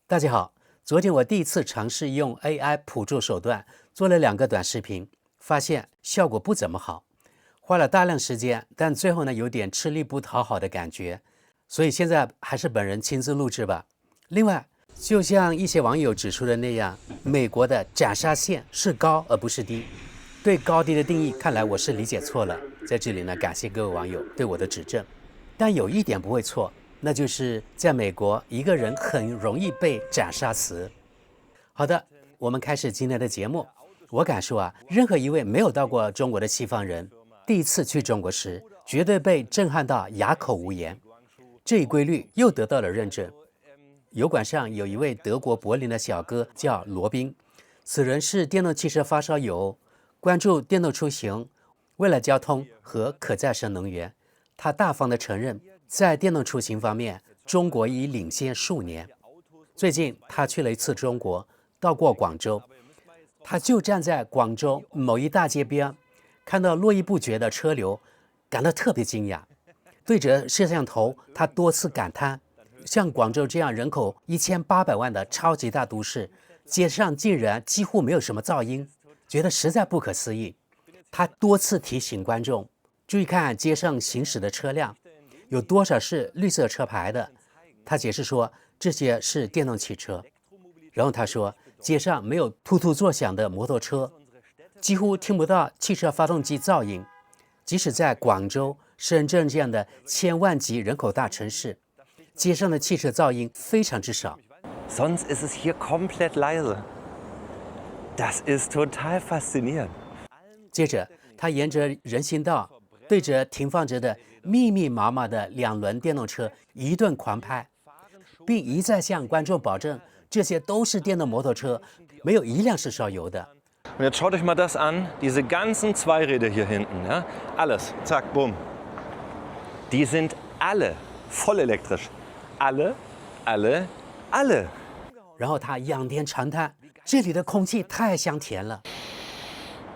大家好，昨天我第一次嘗試用 AI 輔助手段做了2個短視頻，發現效果不怎麼好，花了大量時間，但最後呢有點吃力不討好的感覺，所以現在還是本人親自錄製吧。另外，就像一些網友指出的那樣，美國的斬殺線是高而不是低。對高低的定義，看來我是理解錯了。在這裡呢，感謝各位網友對我的指正。但有一點不會錯，那就是在美國，一個人很容易被斬殺死。好的，我們開始今天的節目。我敢說任何一位沒有到過中國的西方人，第一次去中國時，絕對被震撼到啞口無言。這一規律又得到了認證。油管上有一位德國柏林的小哥叫羅賓，此人是電動汽車發燒友，關注電動出行、未來交通和可再生能源。他大方地承認，在電動出行方面，中國已領先數年。最近他去了一次中國，到過廣州，他就站在廣州某一大街邊，看到絡繹不絕的車流，感到特別驚訝。對着攝像頭，他多次感嘆，像廣州這樣人口1800萬的超級大都市，街上竟然幾乎沒有什麼噪音，覺得實在不可思議。他多次提醒觀眾注意看街上行駛的車輛，有多少是綠色車牌的。他解釋說，這些是電動汽車。然後他說，街上沒有突突作響的摩托車，幾乎聽不到汽車發動機噪音。即使在廣州、深圳這樣的千萬級人口大城市，街上的汽車噪音非常之少。Sonst ist es hier komplett leise. Das ist total faszinierend. 接着，他沿着人行道，對着停放着的密密麻麻的2輪電動車一頓狂拍，並一再向觀眾保證，這些都是電動摩托車，沒有一輛是燒油的。Und jetzt schaut euch mal das an, diese ganzen Zweiräder hier hinten, ja? Alles, zack, bumm. Die sind alle voll elektrisch. Alle. 然後他仰天長嘆，這裡的空氣太香甜了。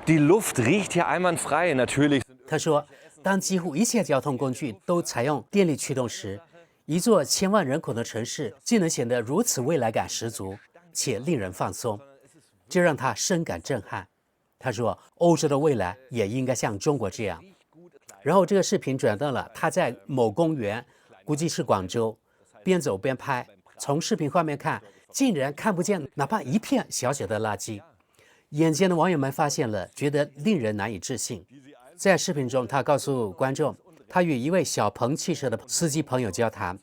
Die Luft riecht hier einwandfrei, natürlich. 他說，當幾乎一切交通工具都採用電力驅動時，一座1000萬人口的城市竟能顯得如此未來感十足，且令人放鬆，這讓他深感震撼。他說，歐洲的未來也應該像中國這樣。然後這個視頻轉到了他在某公園，估計是廣州，邊走邊拍，從視頻畫面看，竟然看不見哪怕一片小小的垃圾。眼尖的網友們發現了，覺得令人難以置信。在視頻中，他告訴觀眾，他與一位小鵬汽車的司機朋友交談，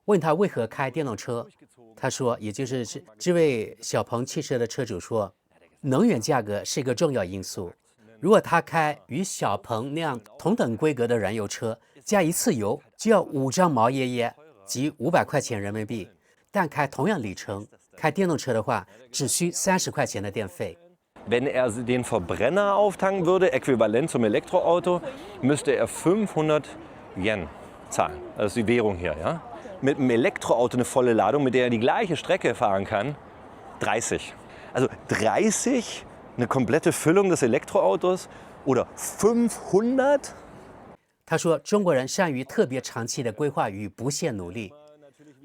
問他為何開電動車。他說，也就是這位小鵬汽車的車主說，能源價格是一個重要因素。如果他開與小鵬那樣同等規格的燃油車，加一次油就要5張毛爺爺，即500塊錢人民幣。但開同樣里程，開電動車的話，只需30塊錢的電費。Wenn den Verbrenner auftanken würde, äquivalent zum Elektroauto, müsste 500 Yen zahlen. Das ist die Währung hier, ja? Mit einem Elektroauto eine volle Ladung, mit der die gleiche Strecke fahren kann, 30. Also 30, eine komplette Füllung des Elektroautos oder 500? 他說，中國人善於特別長期的規劃與不懈努力。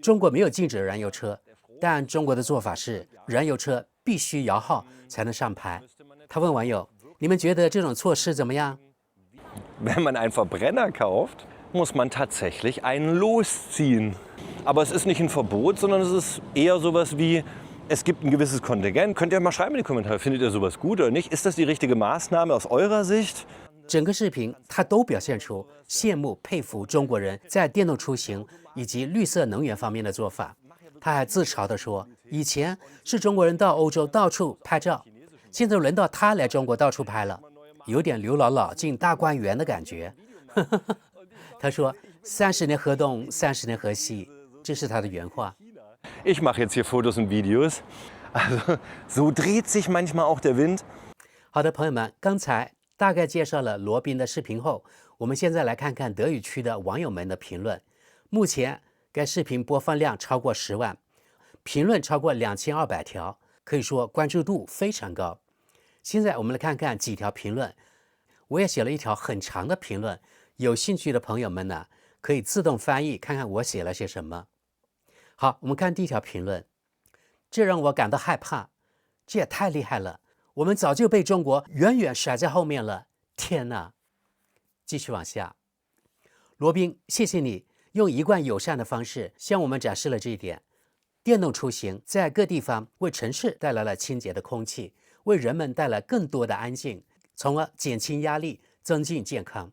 中國沒有禁止燃油車，但中國的做法是，燃油車必須搖號才能上牌。他問網友，你們覺得這種措施怎麼樣？ Wenn man einen Verbrenner kauft, muss man tatsächlich einen losziehen. Aber es ist nicht ein Verbot, sondern es ist eher sowas wie, es gibt ein gewisses Kontingent. Könnt ihr mal schreiben in die Kommentare, findet ihr sowas gut oder nicht? Ist das die richtige Maßnahme aus eurer Sicht? 整個視頻他都表現出羨慕佩服中國人在電動出行以及綠色能源方面的做法。他還自嘲地說，以前是中國人到歐洲到處拍照，現在輪到他來中國到處拍了，有點劉姥姥進大觀園的感覺。他說30年河東30年河西，這是他的原話。 Ich mache jetzt hier Fotos und Videos. Also, so dreht sich manchmal auch der Wind. 好的，朋友們，剛才大概介紹了羅賓的視頻後，我們現在來看看德語區的網友們的評論。目前該視頻播放量超過10萬，評論超過2200條，可以說關注度非常高。現在我們來看看幾條評論，我也寫了一條很長的評論，有興趣的朋友們呢，可以自動翻譯看看我寫了些什麼。好，我們看第一條評論。這讓我感到害怕。這也太厲害了，我們早就被中國遠遠甩在後面了。天哪！繼續往下，羅賓，謝謝你用一貫友善的方式向我們展示了這一點。電動出行在各地方為城市帶來了清潔的空氣，為人們帶來更多的安靜，從而減輕壓力，增進健康。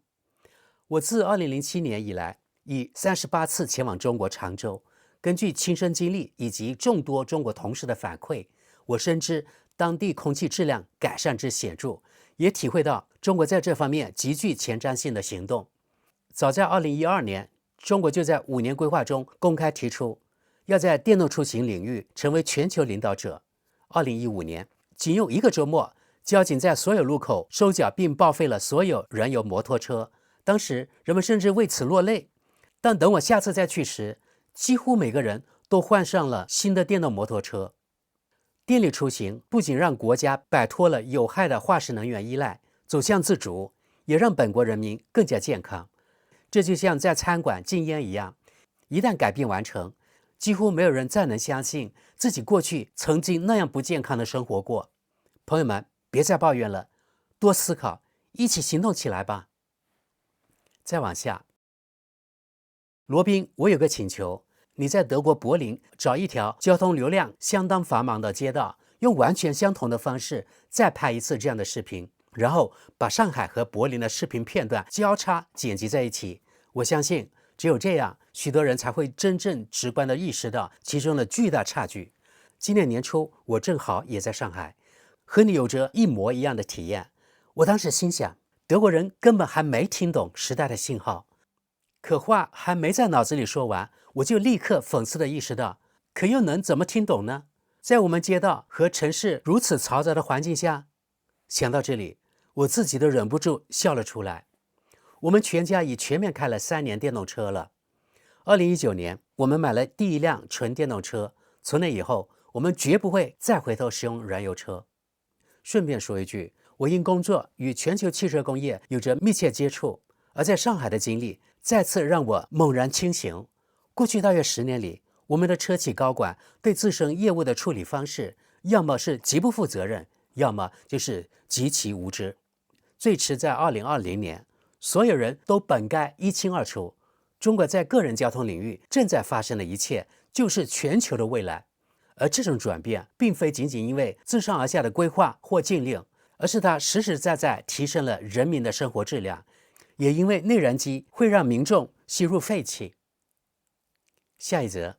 我自2007年以來，已38次前往中國常州。根據親身經歷以及眾多中國同事的反饋，我深知當地空氣質量改善之顯著，也體會到中國在這方面極具前瞻性的行動。早在2012年，中國就在5年規劃中公開提出，要在電動出行領域成為全球領導者。2015年，僅用1個週末，交警在所有路口收繳並報廢了所有燃油摩托車。當時人們甚至為此落淚。但等我下次再去時，幾乎每個人都換上了新的電動摩托車。電力出行不僅讓國家擺脫了有害的化石能源依賴，走向自主，也讓本國人民更加健康。這就像在餐館禁煙一樣，一旦改變完成，幾乎沒有人再能相信自己過去曾經那樣不健康的生活過。朋友們，別再抱怨了，多思考，一起行動起來吧。再往下，羅賓，我有個請求，你在德國柏林找一條交通流量相當繁忙的街道，用完全相同的方式再拍一次這樣的視頻，然後把上海和柏林的視頻片段交叉剪輯在一起。我相信只有這樣，許多人才會真正直觀地意識到其中的巨大差距。今年年初，我正好也在上海，和你有着一模一樣的體驗。我當時心想，德國人根本還沒聽懂時代的信號。可話還沒在腦子裡說完，我就立刻諷刺地意識到，可又能怎麼聽懂呢？在我們街道和城市如此嘈雜的環境下，想到這裡，我自己都忍不住笑了出來。我們全家已全面開了3年電動車了。2019年，我們買了第一輛純電動車，從那以後，我們絕不會再回頭使用燃油車。順便說一句，我因工作與全球汽車工業有着密切接觸，而在上海的經歷再次讓我猛然清醒。過去大約10年裡，我們的車企高管對自身業務的處理方式，要麼是極不負責任，要麼就是極其無知。最遲在2020年，所有人都本該一清二楚，中國在個人交通領域正在發生的一切，就是全球的未來。而這種轉變，並非僅僅因為自上而下的規劃或禁令，而是它實實在在提升了人民的生活質量。也因為內燃機會讓民眾吸入廢氣。下一則，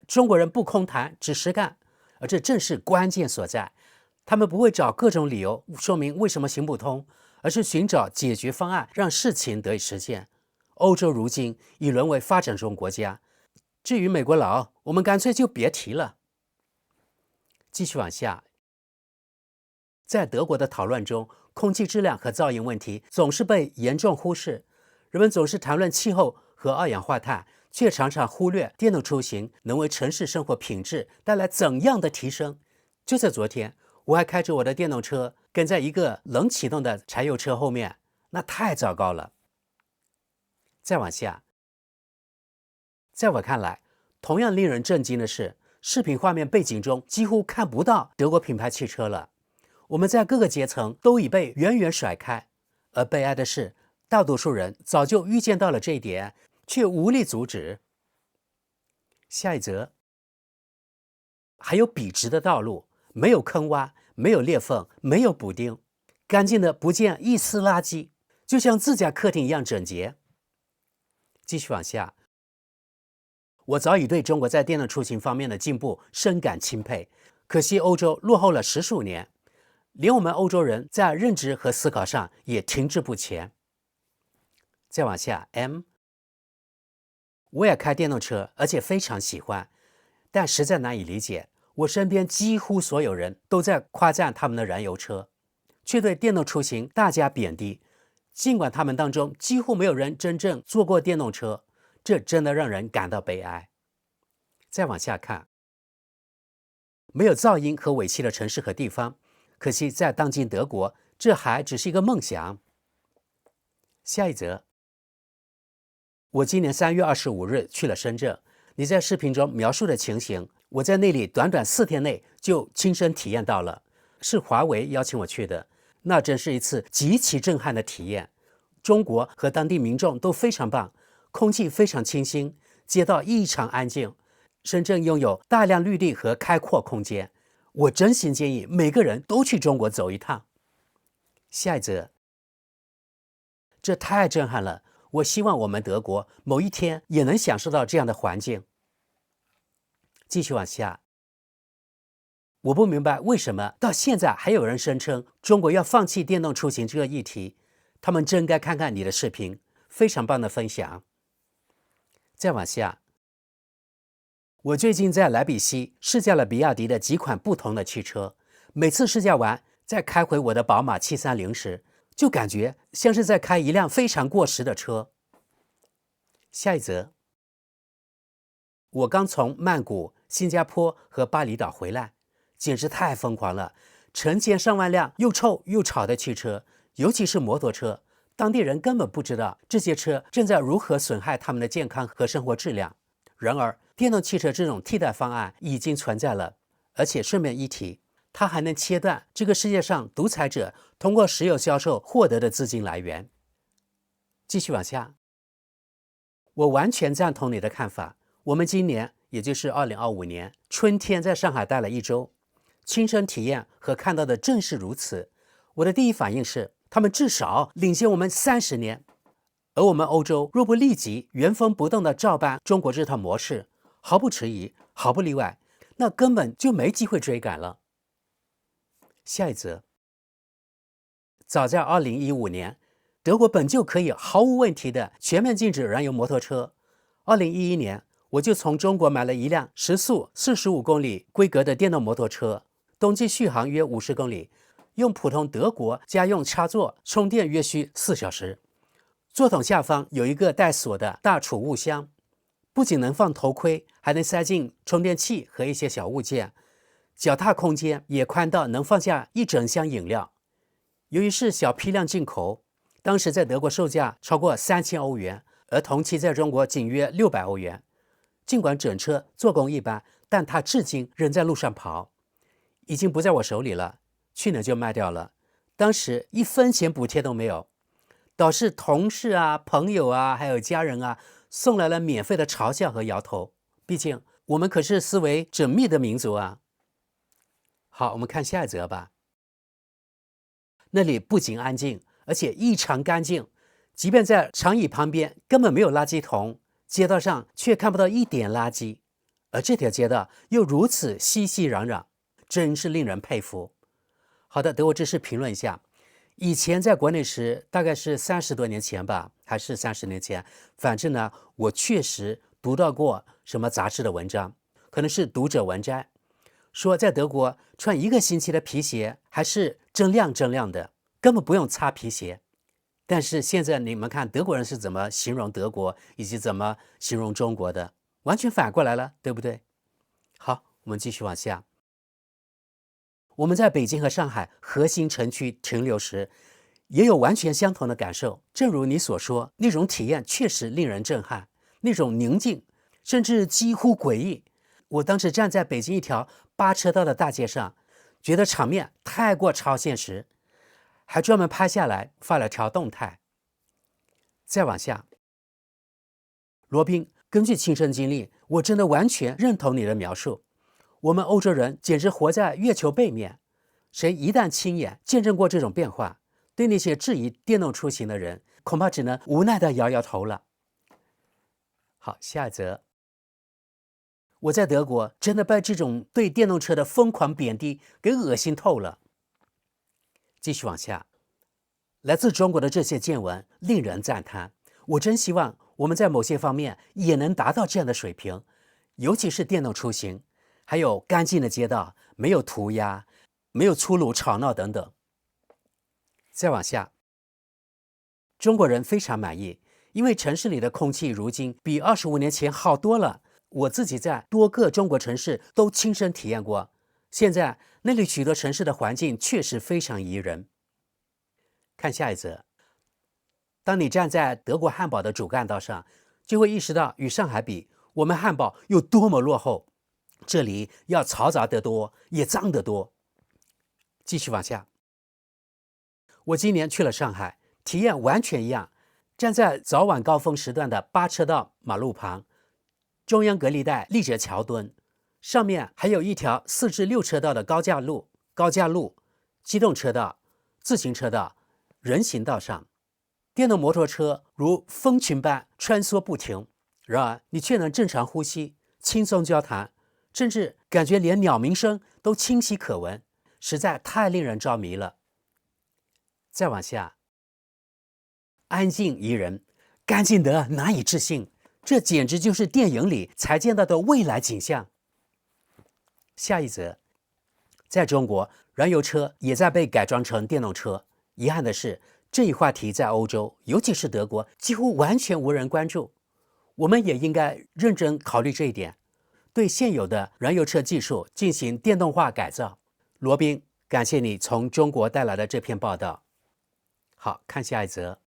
中國人不空談，只實幹，而這正是關鍵所在。他們不會找各種理由說明為什麼行不通，而是尋找解決方案，讓事情得以實現。歐洲如今已淪為發展中國家，至於美國佬，我們乾脆就別提了。繼續往下，在德國的討論中，空氣質量和噪音問題總是被嚴重忽視，人們總是談論氣候和二氧化碳，卻常常忽略電動出行能為城市生活品質帶來怎樣的提升。就在昨天，我還開着我的電動車跟在一個冷啟動的柴油車後面，那太糟糕了。再往下，在我看來，同樣令人震驚的是，視頻畫面背景中幾乎看不到德國品牌汽車了。我們在各個階層都已被遠遠甩開，而悲哀的是，大多數人早就預見到了這一點，卻無力阻止。下一則，還有筆直的道路，沒有坑洼，沒有裂縫，沒有補丁，乾淨的不見一絲垃圾，就像自家客廳一樣整潔。繼續往下，我早已對中國在電動出行方面的進步深感欽佩，可惜歐洲落後了15年。連我們歐洲人在認知和思考上也停滯不前。再往下 ，M， 我也開電動車，而且非常喜歡，但實在難以理解，我身邊幾乎所有人都在誇讚他們的燃油車，卻對電動出行大加貶低。儘管他們當中幾乎沒有人真正坐過電動車，這真的讓人感到悲哀。再往下看，沒有噪音和尾氣的城市和地方。可惜，在當今德國，這還只是一個夢想。下一則，我今年3月25日去了深圳，你在視頻中描述的情形，我在那裡短短4天內就親身體驗到了，是華為邀請我去的，那真是一次極其震撼的體驗。中國和當地民眾都非常棒，空氣非常清新，街道異常安靜。深圳擁有大量綠地和開闊空間，我真心建議每個人都去中國走一趟。下一則，這太震撼了！我希望我們德國某一天也能享受到這樣的環境。繼續往下，我不明白為什麼到現在還有人聲稱中國要放棄電動出行這個議題，他們真該看看你的視頻，非常棒的分享。再往下，我最近在萊比錫試駕了比亞迪的幾款不同的汽車，每次試駕完，再開回我的寶馬730時，就感覺像是在開一輛非常過時的車。下一則，我剛從曼谷、新加坡和巴厘島回來，簡直太瘋狂了！成千上萬輛又臭又吵的汽車，尤其是摩托車，當地人根本不知道這些車正在如何損害他們的健康和生活質量。然而，電動汽車這種替代方案已經存在了，而且順便一提，它還能切斷這個世界上獨裁者通過石油銷售獲得的資金來源。繼續往下，我完全贊同你的看法。我們今年，也就是2025年春天，在上海待了1周，親身體驗和看到的正是如此。我的第一反應是，他們至少領先我們30年，而我們歐洲若不立即原封不動地照搬中國這套模式，毫不遲疑，毫不例外，那根本就沒機會追趕了。下一則，早在2015年，德國本就可以毫無問題地全面禁止燃油摩托車。2011年，我就從中國買了一輛時速45公里規格的電動摩托車，冬季續航約50公里，用普通德國家用插座充電約需4小時。座筒下方有一個帶鎖的大儲物箱，不僅能放頭盔，還能塞進充電器和一些小物件。腳踏空間也寬到能放下一整箱飲料。由於是小批量進口，當時在德國售價超過3000歐元，而同期在中國僅約600歐元。儘管整車做工一般，但它至今仍在路上跑，已經不在我手裡了，去年就賣掉了。當時1分錢補貼都沒有，倒是同事啊、朋友啊，還有家人啊，送來了免費的嘲笑和搖頭。畢竟我們可是思維縝密的民族啊。好，我們看下一則吧。那裡不僅安靜，而且異常乾淨，即便在長椅旁邊根本沒有垃圾桶，街道上卻看不到一點垃圾，而這條街道又如此熙熙攘攘，真是令人佩服。好的，德國知識評論一下。以前在國內時，大概是30多年前吧，還是30年前，反正呢，我確實讀到過什麼雜誌的文章，可能是讀者文摘，說在德國穿1個星期的皮鞋還是錚亮錚亮的，根本不用擦皮鞋。但是現在你們看德國人是怎麼形容德國，以及怎麼形容中國的，完全反過來了，對不对？好，我們繼續往下。我們在北京和上海核心城區停留時，也有完全相同的感受。正如你所說，那種體驗確實令人震撼，那種寧靜，甚至幾乎詭異。我當時站在北京一條8車道的大街上，覺得場面太過超現實，還專門拍下來發了條動態。再往下，羅賓，根據親身經歷，我真的完全認同你的描述。我們歐洲人簡直活在月球背面，誰一旦親眼見證過這種變化，對那些質疑電動出行的人，恐怕只能無奈地搖搖頭了。好，下一則。我在德國真的被這種對電動車的瘋狂貶低給惡心透了。繼續往下，來自中國的這些見聞令人讚嘆。我真希望我們在某些方面也能達到這樣的水平，尤其是電動出行，還有乾淨的街道，沒有塗鴉，沒有粗魯吵鬧等等。再往下，中國人非常滿意，因為城市裡的空氣如今比25年前好多了。我自己在多個中國城市都親身體驗過，現在那裡許多城市的環境確實非常宜人。看下一則，當你站在德國漢堡的主幹道上，就會意識到與上海比，我們漢堡有多麼落後。這裡要嘈雜得多，也髒得多。繼續往下，我今年去了上海，體驗完全一樣。站在早晚高峰時段的8車道馬路旁，中央隔離帶立着橋墩，上面還有一條4至6車道的高架路、機動車道、自行車道、人行道上，電動摩托車如蜂群般穿梭不停，然而你卻能正常呼吸、輕鬆交談，甚至感覺連鳥鳴聲都清晰可聞，實在太令人着迷了。再往下，安靜宜人，乾淨得難以置信，這簡直就是電影裡才見到的未來景象。下一則，在中國，燃油車也在被改裝成電動車。遺憾的是，這一話題在歐洲，尤其是德國，幾乎完全無人關注。我們也應該認真考慮這一點，對現有的燃油車技術進行電動化改造。羅賓，感謝你從中國帶來的這篇報道。好，看下一則。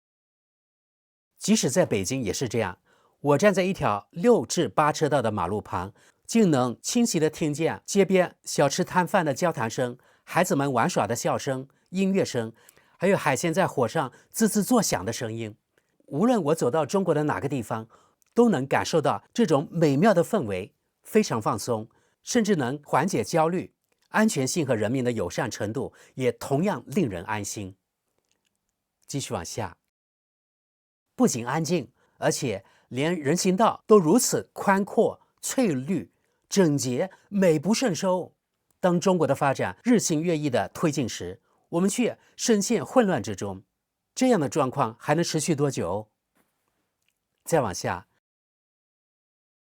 即使在北京也是這樣，我站在一條6至8車道的馬路旁，竟能清晰地聽見街邊小吃攤販的交談聲、孩子們玩耍的笑聲、音樂聲，還有海鮮在火上滋滋作響的聲音。無論我走到中國的哪個地方，都能感受到這種美妙的氛圍，非常放鬆，甚至能緩解焦慮。安全性和人民的友善程度也同樣令人安心。繼續往下。不僅安靜，而且連人行道都如此寬闊、翠綠、整潔、美不勝收。當中國的發展日新月異地推進時，我們卻深陷混亂之中。這樣的狀況還能持續多久？再往下，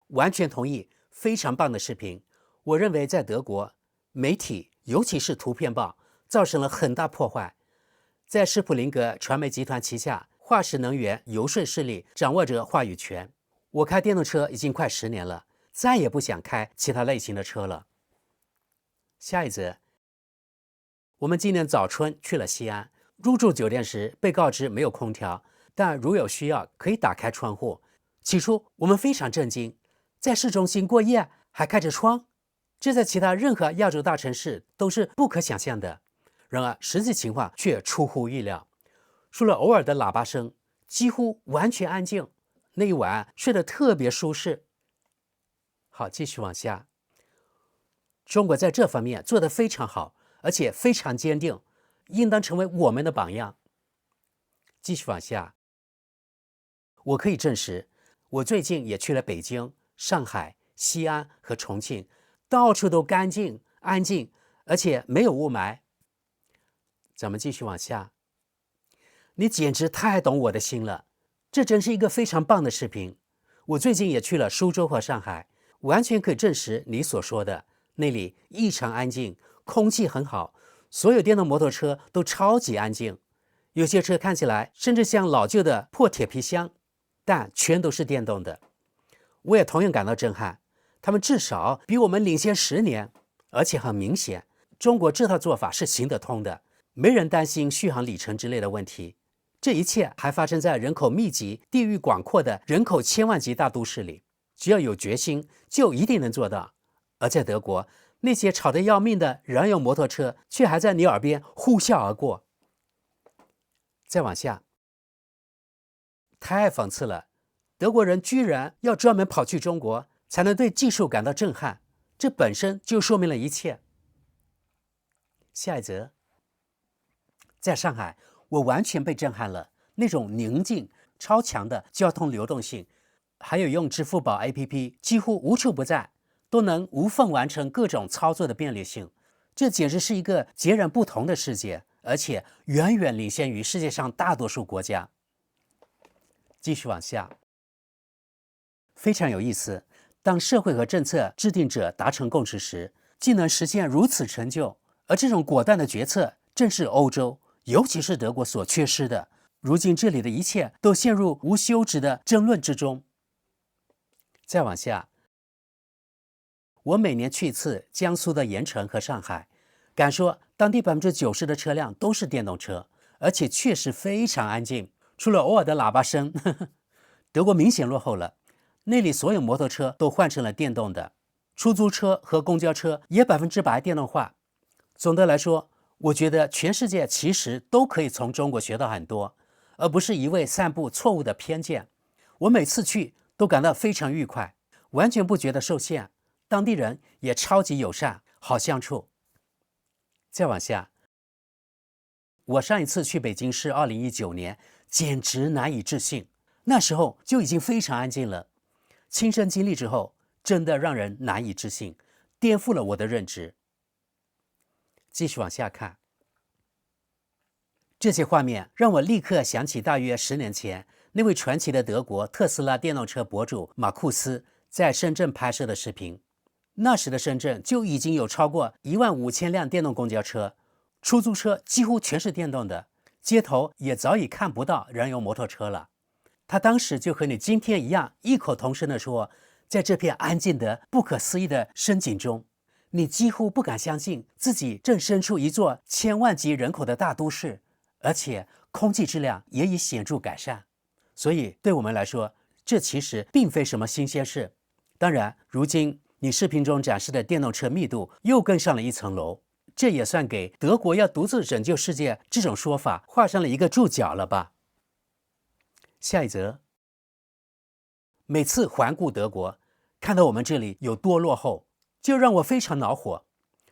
完全同意，非常棒的視頻。我認為在德國，媒體尤其是圖片報造成了很大破壞。在施普林格傳媒集團旗下，化石能源游說勢力掌握着話語權。我開電動車已經快10年了，再也不想開其他類型的車了。下一則，我們今年早春去了西安，入住酒店時被告知沒有空調，但如有需要可以打開窗戶。起初我們非常震驚，在市中心過夜還開着窗，這在其他任何亞洲大城市都是不可想象的。然而實際情況卻出乎意料。除了偶爾的喇叭聲，幾乎完全安靜。那一晚睡得特別舒適。好，繼續往下。中國在這方面做得非常好，而且非常堅定，應當成為我們的榜樣。繼續往下。我可以證實，我最近也去了北京、上海、西安和重慶，到處都乾淨、安靜，而且沒有霧霾。咱們繼續往下。你簡直太懂我的心了，這真是一個非常棒的視頻。我最近也去了蘇州和上海，完全可以證實你所說的，那裡異常安靜，空氣很好，所有電動摩托車都超級安靜，有些車看起來甚至像老舊的破鐵皮箱，但全都是電動的。我也同樣感到震撼，他們至少比我們領先10年，而且很明顯，中國這套做法是行得通的，沒人擔心續航里程之類的問題。這一切還發生在人口密集、地域廣闊的人口千萬級大都市裡，只要有決心，就一定能做到。而在德國，那些吵得要命的燃油摩托車卻還在你耳邊呼嘯而過。再往下，太諷刺了，德國人居然要專門跑去中國，才能對技術感到震撼，這本身就說明了一切。下一則，在上海，我完全被震撼了，那種寧靜、超強的交通流動性，還有用支付寶 APP 幾乎無處不在，都能無縫完成各種操作的便利性，這簡直是一個截然不同的世界，而且遠遠領先於世界上大多數國家。繼續往下，非常有意思，當社會和政策制定者達成共識時，竟能實現如此成就，而這種果斷的決策正是歐洲，尤其是德國所缺失的。如今這裡的一切都陷入無休止的爭論之中。再往下，我每年去一次江蘇的鹽城和上海，敢說當地90%的車輛都是電動車，而且確實非常安靜，除了偶爾的喇叭聲。德國明顯落後了，那裡所有摩托車都換成了電動的。出租車和公交車也100%電動化。總的來說，我覺得全世界其實都可以從中國學到很多，而不是一味散布錯誤的偏見。我每次去都感到非常愉快，完全不覺得受限，當地人也超級友善，好相處。再往下，我上一次去北京是2019年，簡直難以置信，那時候就已經非常安靜了。親身經歷之後，真的讓人難以置信，顛覆了我的認知。繼續往下看，這些畫面讓我立刻想起大約10年前那位傳奇的德國特斯拉電動車博主馬庫斯在深圳拍攝的視頻。那時的深圳就已經有超過15000輛電動公交車，出租車幾乎全是電動的，街頭也早已看不到燃油摩托車了。他當時就和你今天一樣，異口同聲地說，在這片安靜的不可思議的深井中，你幾乎不敢相信自己正身處一座1000萬級人口的大都市，而且空氣質量也已顯著改善。所以對我們來說，這其實並非什麼新鮮事。當然，如今你視頻中展示的電動車密度又更上了一層樓，這也算給德國要獨自拯救世界這種說法畫上了一個注腳了吧？下一則，每次環顧德國，看到我們這裡有多落後，就讓我非常惱火。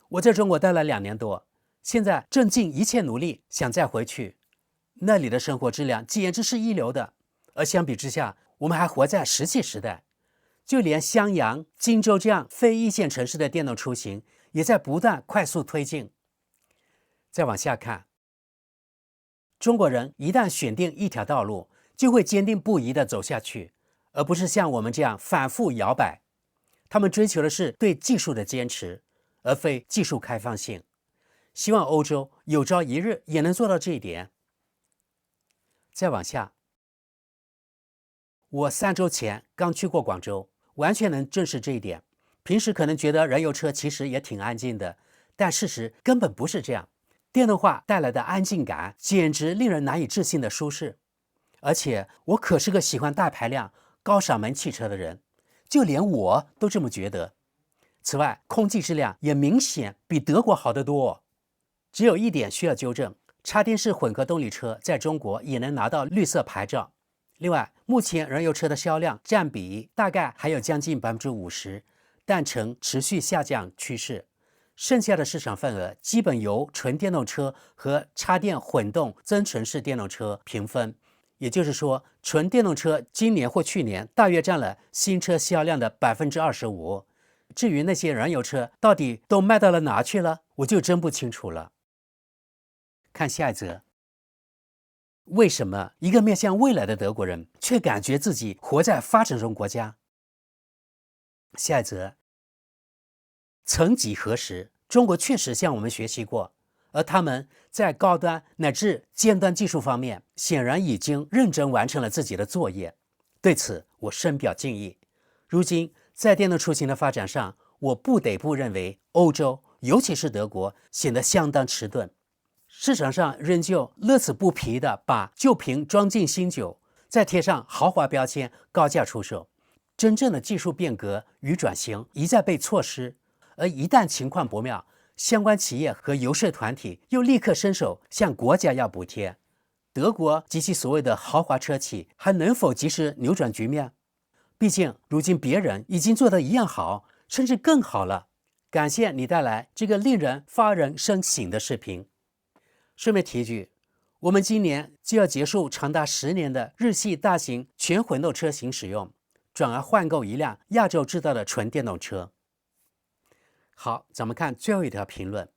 我在中國待了2年多，現在正盡一切努力想再回去。那裡的生活質量簡直是一流的，而相比之下，我們還活在石器時代。就連襄陽、荊州這樣非一線城市的電動出行，也在不斷快速推進。再往下看，中國人一旦選定一條道路，就會堅定不移地走下去，而不是像我們這樣反覆搖擺。他們追求的是對技術的堅持，而非技術開放性。希望歐洲有朝一日也能做到這一點。再往下，我3周前剛去過廣州，完全能證實這一點。平時可能覺得燃油車其實也挺安靜的，但事實根本不是這樣。電動化帶來的安靜感簡直令人難以置信的舒適。而且我可是個喜歡大排量、高嗓門汽車的人，就連我都這麼覺得。此外，空氣質量也明顯比德國好得多。只有一點需要糾正，插電式混合動力車在中國也能拿到綠色牌照。另外，目前燃油車的銷量占比大概還有將近50%，但呈持續下降趨勢。剩下的市場份額基本由純電動車和插電混動增程式電動車平分。也就是說，純電動車今年或去年大約占了新車銷量的25%。至於那些燃油車到底都賣到了哪去了，我就真不清楚了。看下一則，為什麼一個面向未來的德國人卻感覺自己活在發展中國家？下一則，曾幾何時，中國確實向我們學習過，而他們在高端乃至尖端技術方面，顯然已經認真完成了自己的作業。對此，我深表敬意。如今，在電動出行的發展上，我不得不認為歐洲，尤其是德國，顯得相當遲鈍。市場上仍舊樂此不疲地把舊瓶裝進新酒，再貼上豪華標籤，高價出售。真正的技術變革與轉型一再被錯失，而一旦情況不妙，相關企業和遊說團體又立刻伸手向國家要補貼。德國及其所謂的豪華車企還能否及時扭轉局面？畢竟如今別人已經做得一樣好，甚至更好了。感謝你帶來這個令人發人深省的視頻。順便提一句，我們今年就要結束長達10年的日系大型全混動車型使用，轉而換購一輛亞洲制造的純電動車。好，咱們看最後一條評論。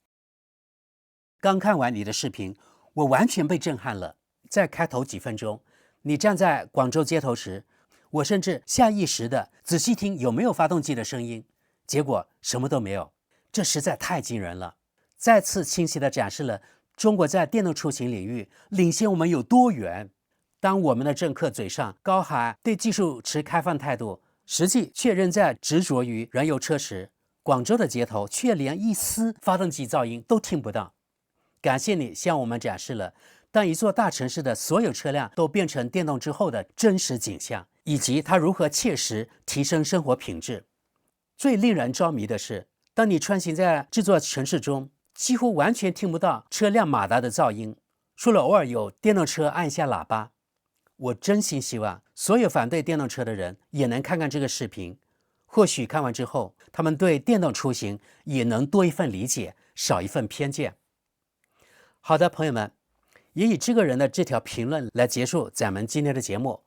剛看完你的視頻，我完全被震撼了。在開頭幾分鐘，你站在廣州街頭時，我甚至下意識地仔細聽有沒有發動機的聲音，結果什麼都沒有。這實在太驚人了，再次清晰地展示了中國在電動出行領域領先我們有多遠。當我們的政客嘴上高喊對技術持開放態度，實際卻仍在執着於燃油車時，廣州的街頭卻連一絲發動機噪音都聽不到。感謝你向我們展示了當一座大城市的所有車輛都變成電動之後的真實景象，以及它如何切實提升生活品質。最令人着迷的是，當你穿行在這座城市中，幾乎完全聽不到車輛馬達的噪音，除了偶爾有電動車按下喇叭。我真心希望所有反對電動車的人也能看看這個視頻，或許看完之後，他們對電動出行也能多一份理解，少一份偏見。好的，朋友們，也以這個人的這條評論來結束咱們今天的節目。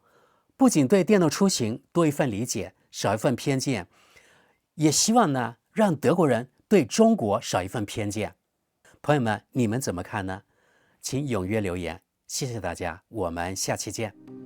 不僅對電動出行多一份理解，少一份偏見，也希望呢，讓德國人對中國少一份偏見。朋友們，你們怎麼看呢？請踴躍留言，謝謝大家，我們下期見。